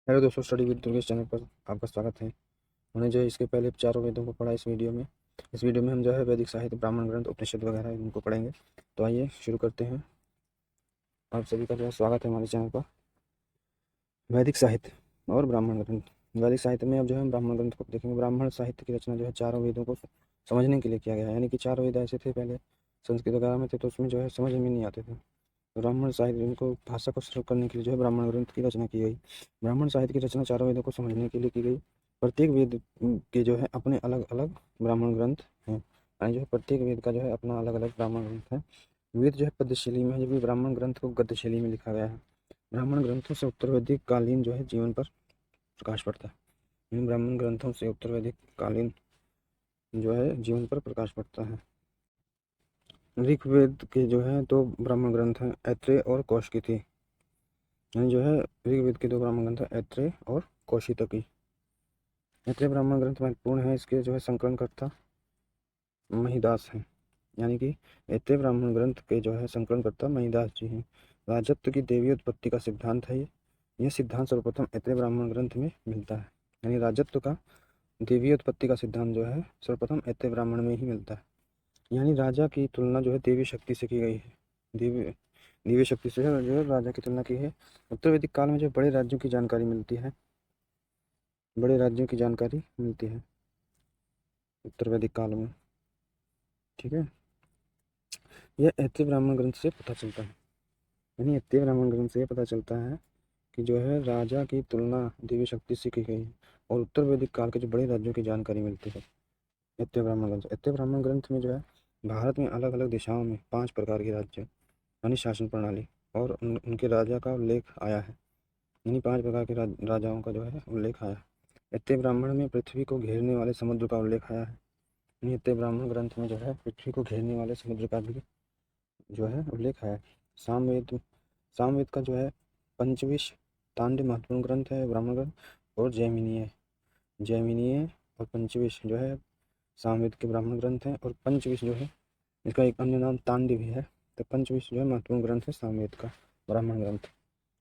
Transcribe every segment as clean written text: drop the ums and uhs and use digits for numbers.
Hello दोस्तों, study with Durgesh channel पर आपका स्वागत है। हमने जो है इसके पहले चारों वेदों को पढ़ा इस वीडियो में हम जो है वैदिक साहित्य, ब्राह्मण ग्रंथ, उपनिषद वगैरह इनको पढ़ेंगे। तो आइए शुरू करते हैं। आप सभी का जो है स्वागत है हमारे चैनल पर। वैदिक साहित्य और ब्राह्मण ग्रंथ। वैदिक साहित्य में अब जो है हम ब्राह्मण ग्रंथ को देखेंगे। ब्राह्मण साहित्य की रचना जो है चारों वेदों को समझने के लिए किया गया है। यानी कि चारों वेद ऐसे थे पहले संस्कृत वगैरह में थे, तो उसमें जो है समझ में नहीं आते थे। ब्राह्मण साहित्य इनको भाषा को सरल करने के लिए जो है ब्राह्मण ग्रंथ की रचना की गई। ब्राह्मण साहित्य की रचना चारों वेदों को समझने के लिए की गई। प्रत्येक वेद के जो है अपने अलग अलग ब्राह्मण ग्रंथ हैं। यानी जो है प्रत्येक वेद का जो है अपना अलग अलग ब्राह्मण ग्रंथ है। वेद जो है पद्य शैली में है, जबकि ब्राह्मण ग्रंथ को गद्य शैली में लिखा गया है। ब्राह्मण ग्रंथों से उत्तर वैदिक कालीन जो है जीवन पर प्रकाश पड़ता है। इन ब्राह्मण ग्रंथों से उत्तर वैदिक कालीन जो है जीवन पर प्रकाश पड़ता है। ऋग्वेद के जो है दो ब्राह्मण ग्रंथ हैं, ऐत्रेय और कौशिकी। यानी जो है ऋग्वेद के दो ब्राह्मण ग्रंथ हैं, ऐत्रेय और कौशिकी। ऐत्रेय ब्राह्मण ग्रंथ महत्वपूर्ण है। इसके जो है संकलनकर्ता महिदास हैं। यानी कि ऐत्रेय ब्राह्मण ग्रंथ के जो है संकलनकर्ता महिदास जी हैं। राजत्व की देवी उत्पत्ति का सिद्धांत है यह सिद्धांत सर्वप्रथम ऐत्रेय ब्राह्मण ग्रंथ में मिलता है। यानी राजत्व का देवी उत्पत्ति का सिद्धांत जो है सर्वप्रथम ऐत्रेय ब्राह्मण में ही मिलता है। यानी राजा की तुलना जो है देवी शक्ति से की गई है। देवी दिव्य शक्ति से जो है राजा की तुलना की है। उत्तर वैदिक काल में जो बड़े राज्यों की जानकारी मिलती है। बड़े राज्यों की जानकारी मिलती है उत्तर वैदिक काल में। ठीक है, यह ऐत्रेय ब्राह्मण ग्रंथ से पता चलता है। यानी ऐत्रेय ब्राह्मण ग्रंथ से पता चलता है कि जो है राजा की तुलना दिव्य शक्ति से की गई है और उत्तर वैदिक काल के जो बड़े राज्यों की जानकारी मिलती है ऐत्रेय ब्राह्मण ग्रंथ। ऐत्रेय ब्राह्मण ग्रंथ में जो है भारत में अलग अलग दिशाओं में 5 प्रकार के राज्य यानी शासन प्रणाली और उनके राजा का उल्लेख आया है। यानी 5 प्रकार के राजाओं का जो है उल्लेख आया है। ऐत्रेय ब्राह्मण में पृथ्वी को घेरने वाले समुद्र का उल्लेख आया है। ऐत्रेय ब्राह्मण ग्रंथ में जो है पृथ्वी को घेरने वाले समुद्र का भी जो है उल्लेख है। सामवेद सामवेद का जो है पंचविश तांडव महत्वपूर्ण ग्रंथ है ब्राह्मण ग्रंथ। और जैमिनीय और पंचविश जो है सामवेद के ब्राह्मण ग्रंथ हैं। और पंचविश जो है इसका एक अन्य नाम तांडव भी है। तो पंचविश जो है महत्वपूर्ण ग्रंथ है सामवेद का ब्राह्मण ग्रंथ।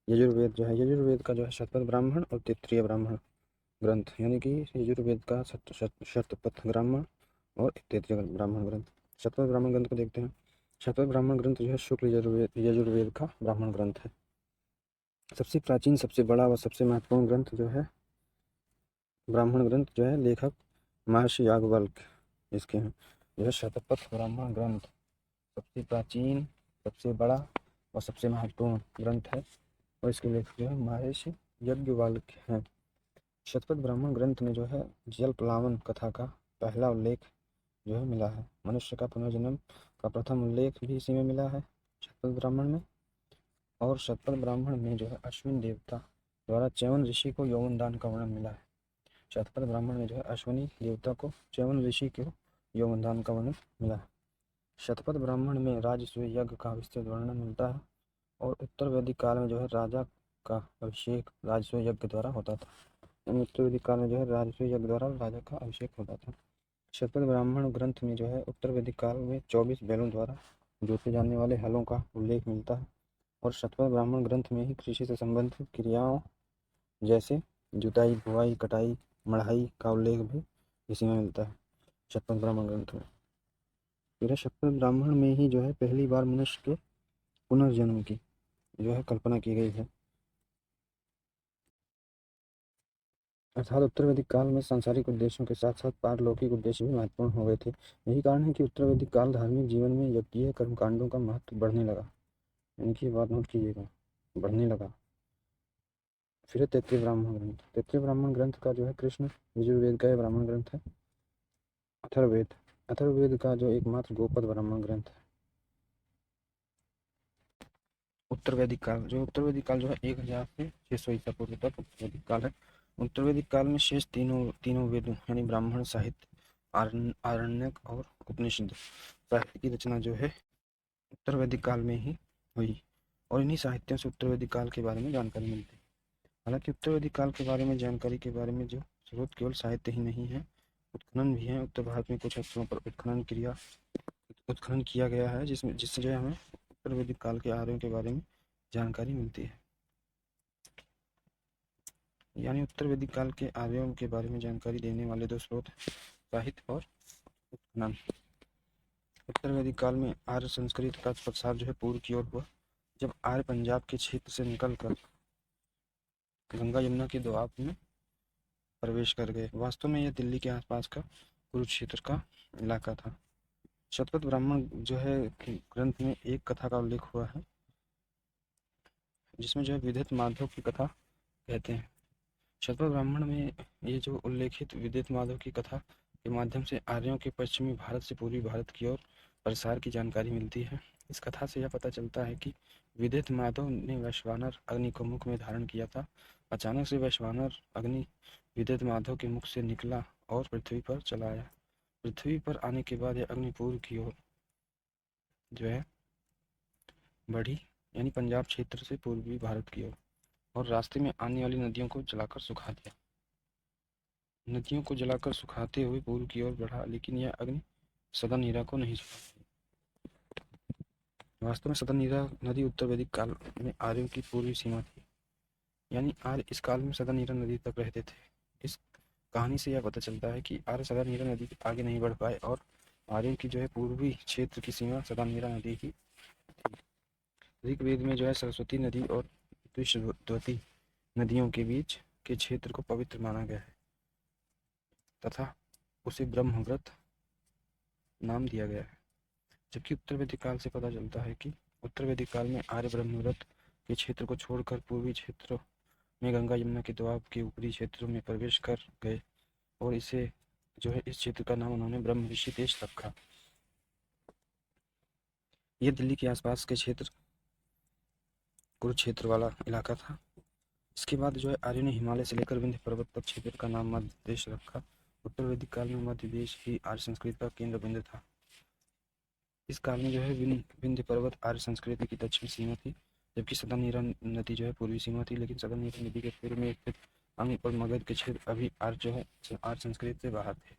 यजुर्वेद का जो है शतपथ ब्राह्मण और तैत्तिरीय ब्राह्मण ग्रंथ। यानी कि यजुर्वेद का शतपथ ब्राह्मण और तैत्तिरीय ब्राह्मण ग्रंथ। शतपथ ब्राह्मण ग्रंथ को देखते हैं। शतपथ ब्राह्मण ग्रंथ जो है शुक्ल यजुर्वेद का ब्राह्मण ग्रंथ है। सबसे प्राचीन, सबसे बड़ा व सबसे महत्वपूर्ण ग्रंथ जो है ब्राह्मण ग्रंथ जो है लेखक महर्षि याज्ञवल्क्य इसके हैं। जो है शतपथ ब्राह्मण ग्रंथ सबसे प्राचीन, सबसे बड़ा और सबसे महत्वपूर्ण ग्रंथ है और इसके लेखक जो है महर्षि याज्ञवल्क्य हैं। शतपथ ब्राह्मण ग्रंथ में जो है जल प्लावन कथा का पहला उल्लेख जो है मिला है। मनुष्य का पुनर्जन्म का प्रथम उल्लेख भी इसी में मिला है शतपथ ब्राह्मण में। और शतपथ ब्राह्मण में जो है अश्विन देवता द्वारा च्यवन ऋषि को यौवन दान का वर्णन मिला है। शतपथ ब्राह्मण में जो है अश्विनी देवता को च्यवन ऋषि को यौवन दान का वर्णन मिला है। शतपथ ब्राह्मण में राजसूय यज्ञ का विस्तृत वर्णन मिलता है। और उत्तर वैदिक काल में जो है राजा का अभिषेक राजसूय यज्ञ द्वारा होता था। उत्तर वैदिक काल में जो है राजसूय यज्ञ द्वारा राजा का अभिषेक होता था। शतपथ ब्राह्मण ग्रंथ में जो है उत्तर वैदिक काल में 24 बैलों द्वारा जोते जाने वाले हलों का उल्लेख मिलता है। और शतपथ ब्राह्मण ग्रंथ में ही कृषि से संबंधित क्रियाओं जैसे जुताई, बुआई, कटाई, मढ़ाई का उल्लेख भी इसी में मिलता है शतपथ ब्राह्मण ग्रंथ में। फिर शतपथ ब्राह्मण में ही जो है पहली बार मनुष्य के पुनर्जन्म की जो है कल्पना की गई है। अर्थात उत्तर वैदिक काल में सांसारिक उद्देश्यों के साथ साथ पारलौकिक उद्देश्य भी महत्वपूर्ण हो गए थे। यही कारण है कि उत्तर वैदिक काल धार्मिक जीवन में यज्ञीय कर्मकांडों का महत्व बढ़ने लगा। यानी कि बात नोट कीजिएगा, बढ़ने लगा। फिर तैत्तिरीय ब्राह्मण ग्रंथ। तैत्तिरीय ब्राह्मण ग्रंथ का जो है कृष्ण यजुर्वेद का ब्राह्मण ग्रंथ है। अथर्ववेद अथर्ववेद का जो एकमात्र गोपद ब्राह्मण ग्रंथ है। उत्तर वैदिक काल जो है 1000 से 600 ईसा पूर्व तक उत्तर वैदिक काल है। उत्तर वैदिक काल में शेष तीनों तीनों वेदों यानी ब्राह्मण साहित्य, आरण्यक और उपनिषद साहित्य की रचना जो है उत्तर वैदिक काल में ही हुई। और इन्हीं साहित्यों से उत्तर वैदिक काल के बारे में जानकारी मिलती है। हालांकि उत्तर वैदिक काल के बारे में जानकारी के बारे में जो स्रोत केवल साहित्य ही नहीं है, उत्खनन भी है। उत्तर भारत में कुछ स्थलों पर उत्खनन किया गया है जिससे जो है हमें उत्तर वैदिक काल के आर्यों के बारे में जानकारी मिलती है। यानी उत्तर वैदिक काल के आर्यों के बारे में जानकारी देने वाले दो स्रोत साहित्य और उत्खनन। उत्तर वैदिक काल में आर्य संस्कृति का प्रसार जो है पूर्व की ओर हुआ, जब आर्य पंजाब के क्षेत्र से निकलकर गंगा यमुना के दोआब में प्रवेश कर गए। वास्तव में यह दिल्ली के आसपास का कुरुक्षेत्र का इलाका था। शतपथ ब्राह्मण जो है ग्रंथ में एक कथा का उल्लेख हुआ है, जिसमें जो है विदित माधव की कथा कहते हैं। शतपथ ब्राह्मण में ये जो उल्लेखित विदित माधव की कथा के माध्यम से आर्यों के पश्चिमी भारत से पूर्वी भारत की ओर प्रसार की जानकारी मिलती है। इस कथा से यह पता चलता है कि विदित माधव ने वैश्वानर अग्नि को मुख में धारण किया था। अचानक से वैश्वानर अग्नि विदित माधव के मुख से निकला और पृथ्वी पर चला आया। पृथ्वी पर आने के बाद यह अग्नि पूर्व की ओर जो है बढ़ी, यानी पंजाब क्षेत्र से पूर्वी भारत की ओर, और रास्ते में आने वाली नदियों को जलाकर सुखा दिया। नदियों को जलाकर सुखाते हुए पूर्व की ओर बढ़ा, लेकिन यह अग्नि सदनीरा को नहीं सुखा। वास्तव में सदनीरा नदी उत्तर वैदिक काल में आर्यों की पूर्वी सीमा थी, यानी आर्य इस काल में सदनीरा नदी तक रहते थे। इस कहानी से यह पता चलता है कि आर्य सदनीरा नदी के आगे नहीं बढ़ पाए और आर्यों की जो है पूर्वी क्षेत्र की सीमा सदनीरा नदी ही। ऋग्वेद में जो है सरस्वती नदी और विश्ववती नदियों के बीच के क्षेत्र को पवित्र माना गया है तथा उसे ब्रह्मव्रत नाम दिया गया है। जबकि उत्तर वैदिक काल से पता चलता है कि उत्तर वैदिक काल में आर्य ब्रह्मव्रत के क्षेत्र को छोड़कर पूर्वी क्षेत्रों में गंगा यमुना के दोआब के ऊपरी क्षेत्रों में प्रवेश कर गए और इसे जो है इस क्षेत्र का नाम उन्होंने ब्रह्म ऋषि देश रखा। यह दिल्ली के आसपास के क्षेत्र कुरुक्षेत्र वाला इलाका था। इसके बाद जो है आर्य ने हिमालय से लेकर विंध्य पर्वत तक क्षेत्र का नाम मध्य देश रखा। उत्तर वैदिक काल में मध्य देश ही आर्य संस्कृति का केंद्र बिंदु था। इस काल में जो है विंध्य पर्वत आर्य संस्कृति की दक्षिण सीमा थी, जबकि सदनीरा नदी जो है पूर्वी सीमा थी। लेकिन सदनीरा नदी के पूर्व में स्थित अंग और मगध के क्षेत्र अभी आर्य जो है आर्य संस्कृति से बाहर थे,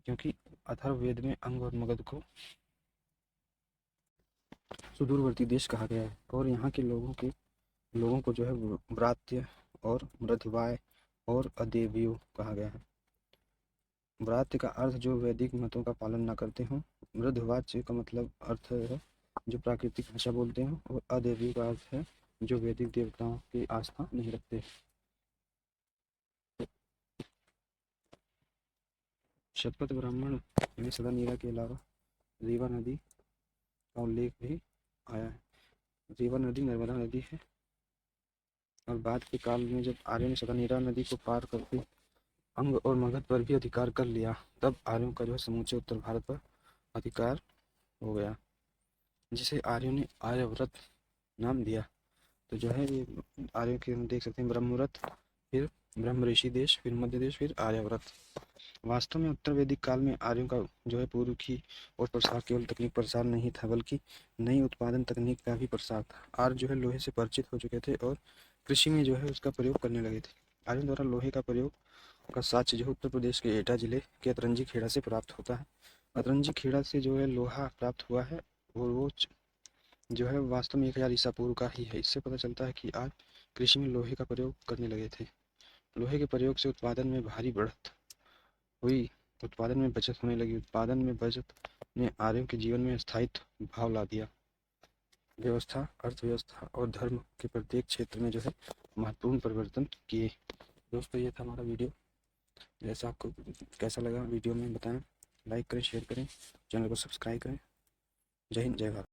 क्योंकि अथर्ववेद में अंग और मगध को सुदूरवर्ती देश कहा गया है और यहाँ के लोगों को जो है व्रात्य और मृधवाय और अदेव्यो कहा गया है। व्रात्य का अर्थ जो वैदिक मतों का पालन न करते हों, मृधवाच्य का मतलब अर्थ है जो प्राकृतिक भाषा बोलते हैं, और अदेव्यो का अर्थ है जो वैदिक देवताओं की आस्था नहीं रखते। शतपथ ब्राह्मण में सदानीरा के अलावा रीवा नदी का उल्लेख भी आया है। रीवा नदी नर्मदा नदी है और बाद के काल में जब आर्यों ने सदानीरा नदी को पार करके अंग और मगध पर भी अधिकार कर लिया, तब आर्यों का जो है समूचे उत्तर भारत पर अधिकार हो गया, जिसे आर्यों ने आर्यव्रत नाम दिया। तो जो है ये आर्यों के हम देख सकते हैं ब्रह्मव्रत, फिर ब्रह्म ऋषि देश, फिर मध्य देश, फिर आर्यव्रत। वास्तव में उत्तर वैदिक काल में आर्यों का जो है पूर्व की और प्रसार केवल तकनीक प्रसार नहीं था, बल्कि नई उत्पादन तकनीक का भी प्रसार था। आर्य जो है लोहे से परिचित हो चुके थे और कृषि में जो है उसका प्रयोग करने लगे थे। आर्यों द्वारा लोहे का प्रयोग का साक्ष्य जो उत्तर प्रदेश के एटा जिले के अतरंजी खेड़ा से प्राप्त होता है। अतरंजी खेड़ा से जो है लोहा प्राप्त हुआ है और वो जो है वास्तव में 1000 ईसा पूर्व का ही है। इससे पता चलता है कि आज कृषि में लोहे का प्रयोग करने लगे थे। लोहे के प्रयोग से उत्पादन में भारी बढ़त हुई, उत्पादन में बचत होने लगी। उत्पादन में बचत ने आर्यों के जीवन में स्थायित्व भाव ला दिया। व्यवस्था, अर्थव्यवस्था और धर्म के प्रत्येक क्षेत्र में जो है महत्वपूर्ण परिवर्तन किए। दोस्तों ये था हमारा वीडियो। जैसा आपको कैसा लगा वीडियो में बताएं, लाइक करें, शेयर करें, चैनल को सब्सक्राइब करें। जय हिंद, जय भारत।